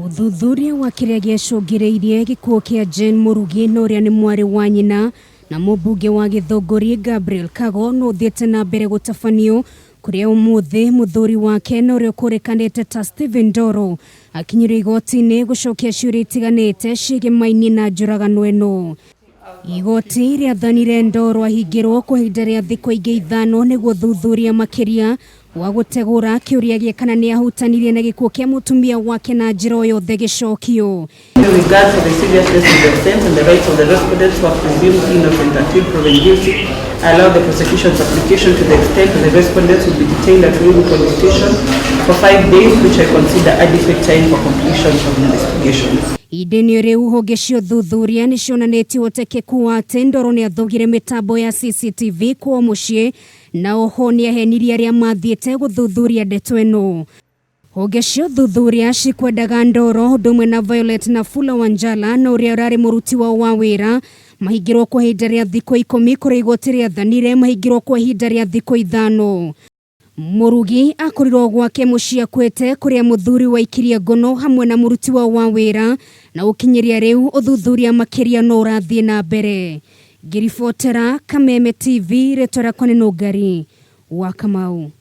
Uthuthuria wa kiria giacũngĩrĩirie gĩkuũ kĩa Jane Mũrugi na ũrĩa nĩ mwarĩ wa nyina na mũmbunge wa Gĩthũngũri Gabriel Kago no ũthiĩte na mbere gũtabanio kũrĩa ũmũthĩ mũthuri wake na ũrĩa ũkũrĩkanĩte ta Stephen Ndoro akinyire igoti-inĩ gũcokia ciũria itiganĩte ciĩgiĩ maini na njũragano ĩno. Igoti rĩathanire Ndoro ahingĩrwo kwa ihinda rĩa thikũ ingĩ 5 nĩguo thuthuria makĩria wa gũtegũra kĩũria gĩa kana nĩ ahutanirie na gĩkuũ kĩa mũtumia wake na njĩra o yothe gĩcokio. In regards to the seriousness of the offense and the rights of the respondents who are presumed innocent until proven guilty, I allow the prosecution's application to the extent that the respondents will be detained at Ruiru Police Station for 5 days, which I consider adequate time for completion of the investigation. Ideni rĩu honge cia thuthuria nĩ cionanĩtie ũtekeku wa atĩ Ndoro nĩ athogire mĩtambo ya CCTV kwa mũciĩ na oho nĩ ahenirie arĩa mathiĩte gũthuthuria ndeto ĩno. Honge cia thuthuria cikwendaga Ndoro ũndũ ũmwe na Violet na Fula Wanjala na ũrĩa ũrarĩ mũruti wao wa wĩra mahingĩrwo kwa ihinda rĩa thikũ 10 kũrĩa igoti rĩathanire mahingĩrwo kwa ihinda rĩa thikũ 5. Mũrugi akorirwo gwake mũciĩ akuĩte kũrĩa mũthuri waikirie ngono hamwe na mũruti wao wa wĩra na ũkinyiria rĩu ũthuthuria makĩria no ũrathiĩ na mbere. Ngiribotera Kameme TV rĩtwa rĩakwa nĩ Nũngari wa Kamau.